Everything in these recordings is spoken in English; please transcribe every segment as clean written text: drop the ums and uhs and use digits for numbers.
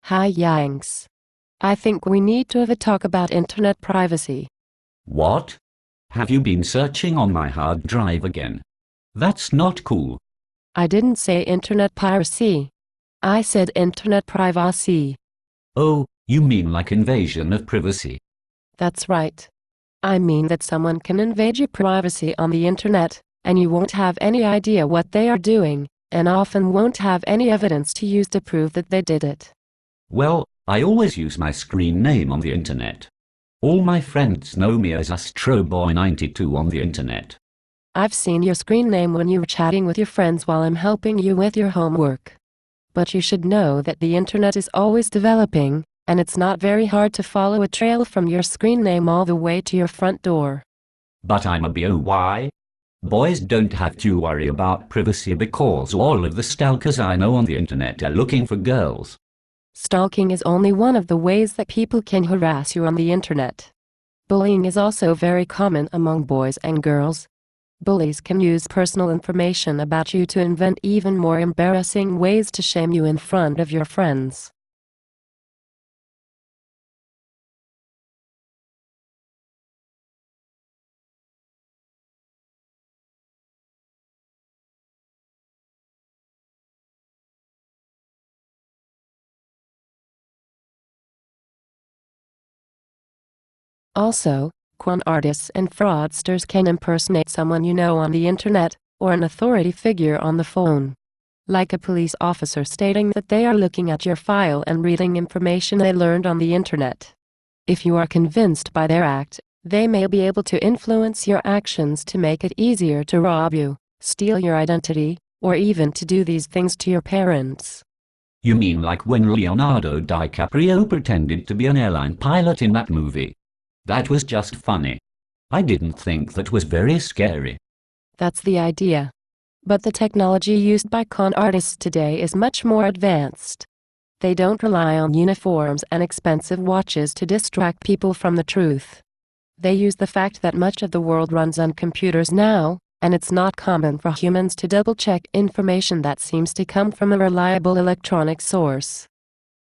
Hi Yanks. I think we need to have a talk about internet privacy. What? Have you been searching on my hard drive again? That's not cool. I didn't say internet piracy. I said internet privacy. Oh, you mean like invasion of privacy? That's right. I mean that someone can invade your privacy on the internet, and you won't have any idea what they are doing, and often won't have any evidence to use to prove that they did it. Well, I always use my screen name on the internet. All my friends know me as AstroBoy92 on the internet. I've seen your screen name when you were chatting with your friends while I'm helping you with your homework. But you should know that the internet is always developing, and it's not very hard to follow a trail from your screen name all the way to your front door. But I'm a boy. Boys don't have to worry about privacy because all of the stalkers I know on the internet are looking for girls. Stalking is only one of the ways that people can harass you on the internet. Bullying is also very common among boys and girls. Bullies can use personal information about you to invent even more embarrassing ways to shame you in front of your friends. Also, con artists and fraudsters can impersonate someone you know on the internet, or an authority figure on the phone. Like a police officer stating that they are looking at your file and reading information they learned on the internet. If you are convinced by their act, they may be able to influence your actions to make it easier to rob you, steal your identity, or even to do these things to your parents. You mean like when Leonardo DiCaprio pretended to be an airline pilot in that movie? That was just funny. I didn't think that was very scary. That's the idea. But the technology used by con artists today is much more advanced. They don't rely on uniforms and expensive watches to distract people from the truth. They use the fact that much of the world runs on computers now, and it's not common for humans to double-check information that seems to come from a reliable electronic source.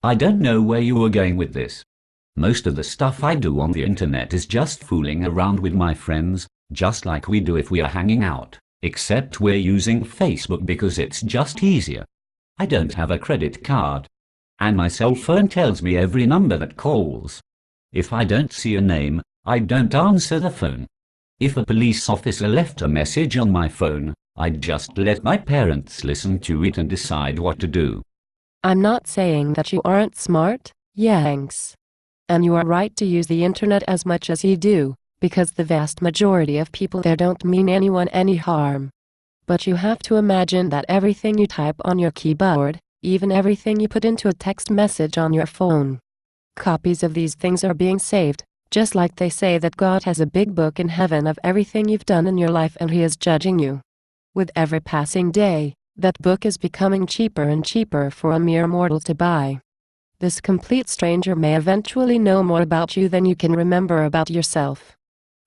I don't know where you were going with this. Most of the stuff I do on the internet is just fooling around with my friends, just like we do if we are hanging out, except we're using Facebook because it's just easier. I don't have a credit card. And my cell phone tells me every number that calls. If I don't see a name, I don't answer the phone. If a police officer left a message on my phone, I'd just let my parents listen to it and decide what to do. I'm not saying that you aren't smart, Yanks. And you are right to use the internet as much as you do, because the vast majority of people there don't mean anyone any harm. But you have to imagine that everything you type on your keyboard, even everything you put into a text message on your phone, copies of these things are being saved, just like they say that God has a big book in heaven of everything you've done in your life and He is judging you. With every passing day, that book is becoming cheaper and cheaper for a mere mortal to buy. This complete stranger may eventually know more about you than you can remember about yourself.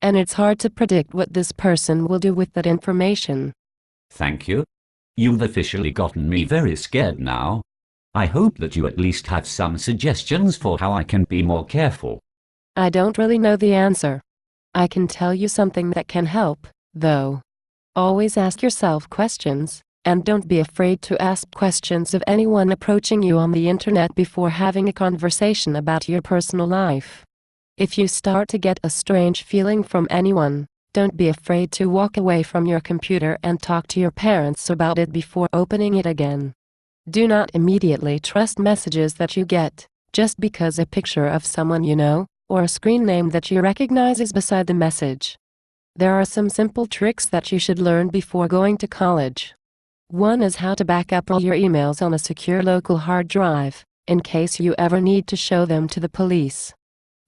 And it's hard to predict what this person will do with that information. Thank you. You've officially gotten me very scared now. I hope that you at least have some suggestions for how I can be more careful. I don't really know the answer. I can tell you something that can help, though. Always ask yourself questions. And don't be afraid to ask questions of anyone approaching you on the internet before having a conversation about your personal life. If you start to get a strange feeling from anyone, don't be afraid to walk away from your computer and talk to your parents about it before opening it again. Do not immediately trust messages that you get, just because a picture of someone you know, or a screen name that you recognize is beside the message. There are some simple tricks that you should learn before going to college. One is how to back up all your emails on a secure local hard drive, in case you ever need to show them to the police.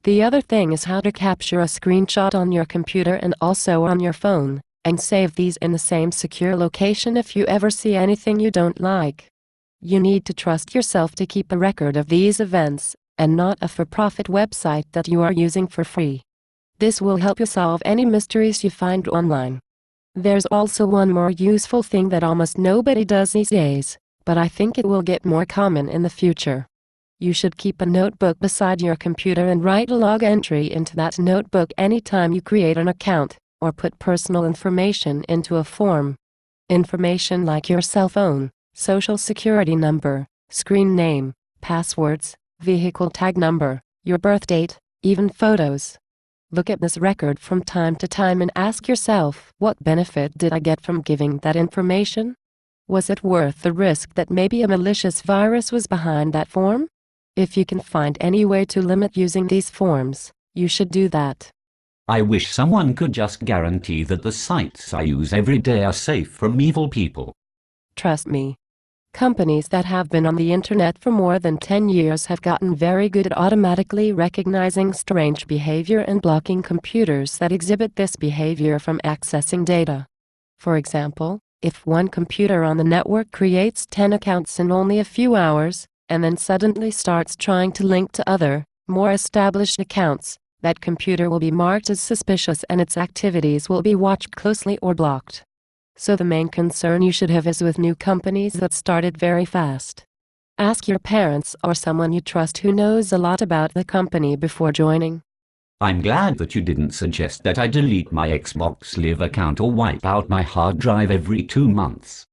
The other thing is how to capture a screenshot on your computer and also on your phone, and save these in the same secure location if you ever see anything you don't like. You need to trust yourself to keep a record of these events, and not a for-profit website that you are using for free. This will help you solve any mysteries you find online. There's also one more useful thing that almost nobody does these days, but I think it will get more common in the future. You should keep a notebook beside your computer and write a log entry into that notebook anytime you create an account, or put personal information into a form. Information like your cell phone, social security number, screen name, passwords, vehicle tag number, your birth date, even photos. Look at this record from time to time and ask yourself, what benefit did I get from giving that information? Was it worth the risk that maybe a malicious virus was behind that form? If you can find any way to limit using these forms, you should do that. I wish someone could just guarantee that the sites I use every day are safe from evil people. Trust me. Companies that have been on the internet for more than 10 years have gotten very good at automatically recognizing strange behavior and blocking computers that exhibit this behavior from accessing data. For example, if one computer on the network creates 10 accounts in only a few hours, and then suddenly starts trying to link to other, more established accounts, that computer will be marked as suspicious and its activities will be watched closely or blocked. So the main concern you should have is with new companies that started very fast. Ask your parents or someone you trust who knows a lot about the company before joining. I'm glad that you didn't suggest that I delete my Xbox Live account or wipe out my hard drive every 2 months.